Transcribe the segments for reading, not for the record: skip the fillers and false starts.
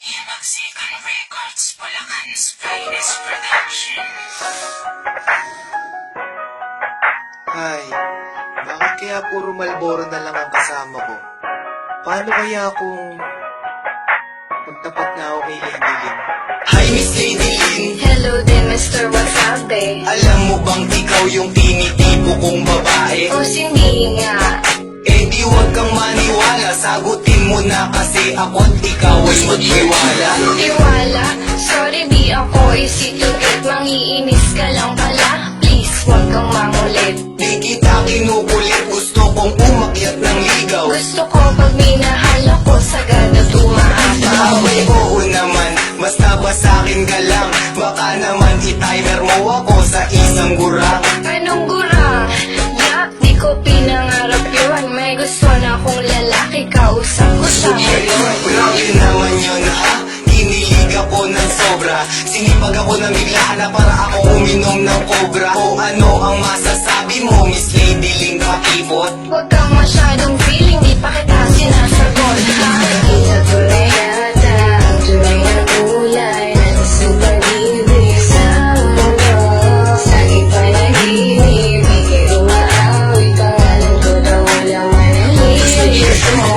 Himagsikan Records, Bulacan's finest production. Ay, bakit kaya puro Malboro na lang ang kasama ko? Paano kaya kung magtapat na ako kay Lady Lynn? Hi Miss Lady Lynn, Hello din, Mr. Wasabi. alam mo bang ikaw yung tinitipo kong babae? O hindi nga. Eh di wag kang maniwala, sagutin mo na kasi ako't ikaw ay magtiwala. Tiwala, sorry di ako isitulit. Mangiinis ka lang pala. Please, wag kang mangulit. Di kita kinukulit, gusto kong umakyat ng ligaw. Gusto ko pag minahal ako, sagad at umahapaw. Abay oo naman, basta ba sa'kin ka lang? Baka naman i-timer mo ako sa isang gurang. Anong gurang? Yak, di ko pinangarap yun. May gusto na akong lalaki, kausap ko sa ngayon. Grabe naman yun ha, kinilig ako ng sobra. Sinipag ako ng bigla na para ako uminom ng cobra. O ano ang masasabi mo, Miss Lady Lynn Pakipot? Huwag kang masyadong feeling, di pa kita sinasagot. Nakikita ko na yata ang tunay na kulay na super libre sa mundo. Sa ipanaginip, ikay umaawi, pangalan ko daw walang manalilis mo.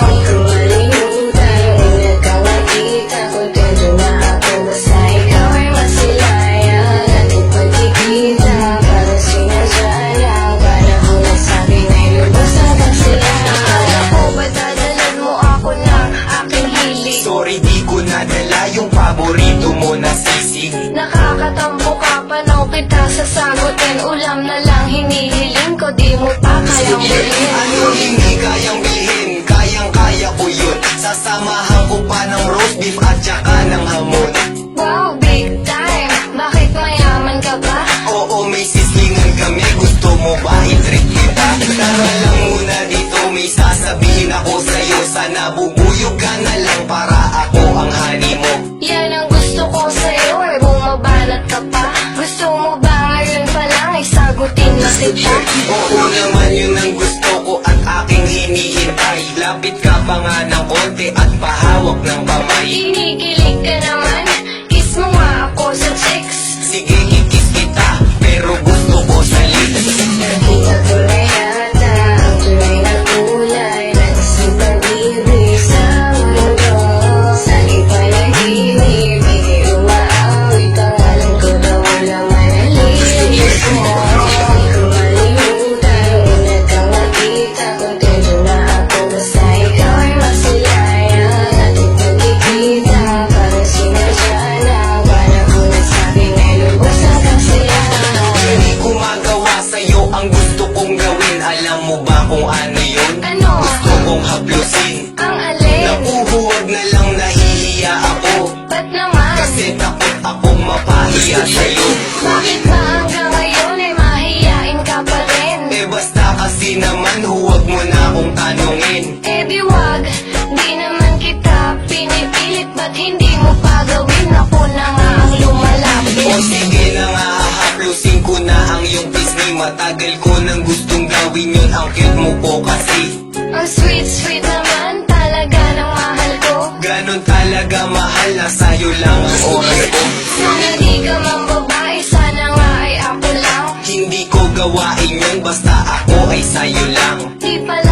Di ko malimutan, una kang makita, kontento na ako, basta ikaw ay masilayan. Ating pagkikita, parang sinadya lang, panahon na sabi na'y lubos sa kasiyahan. Akala ko ba dadalan mo ako ng aking hilig? Sorry di ko nadala yung paborito mo na sisig. Nakakatampo ka, panaw kita sasagutin. Ulam na lang hinihiling ko, di mo pa kayang bilhin. Ano hindi kayang bilhin, kayang-kaya ko yun. Sasamahan ko pa ng roast beef at saka ng hamon. Wow, big time! Bakit mayaman ka ba? Oo, may sislingan kami, gusto mo ba i-treat kita? Tara lang muna dito, may sasabihin ako sa'yo. Sana bubuyog ka na lang para ako ang honey mo. Yan ang gusto ko sa'yo, eh bumabanat ka pa. Gusto mo ba ngayon pa lang, ay sagutin na kita? Oo naman yun ang gusto ko at aking hinihintay. Lapit ka pa nga ng konti at pahawak ng kamay. Kinikilig ka naman, kiss mo nga ako sa chicks. Sige, ikis kita, pero gusto ko sa lips. Nakita ko na yata ang tunay na kulay na super libre sa mundo. Sa ipanaginip, ikay umaawi, pangalan ko daw walang manalilis mo. Di ko malimutan, una kang makita, kontento na ako, basta ikaw ay masilayan. Ating pagkikita, parang sinadya lang, panahon na sabi na'y lubos sa kasiyahan. Hindi ko magawa sa'yo ang gusto kong gawin. Alam mo ba kung ano yun? Ano? Gusto kong haplusin. Ang alin? Napuhuwag na lang nahihiya ako. Ba't naman? Kasi takot akong mapahiya sa'yo. Bakit ba hanggang ngayon ay mahiyain ka pa rin? Eh basta kasi naman huwag mo na akong tanungin. Eh di wag, di naman kita pinipilit. Ba't hindi mo pa gawin? Ako na nga ang O lumalapit. sige na nga, hahaplusin ko na ang iyong pisngi. Matagal ko nang gustong gawin yun, ang cute mo po kasi. Ang sweet naman talaga ng mahal ko. Ganon talaga mahal na sa'yo lang ang oras ko. Sana di ka mang babae, sana nga ay ako lang. Hindi ko gawain yun, basta ako ay sa'yo lang. Di pala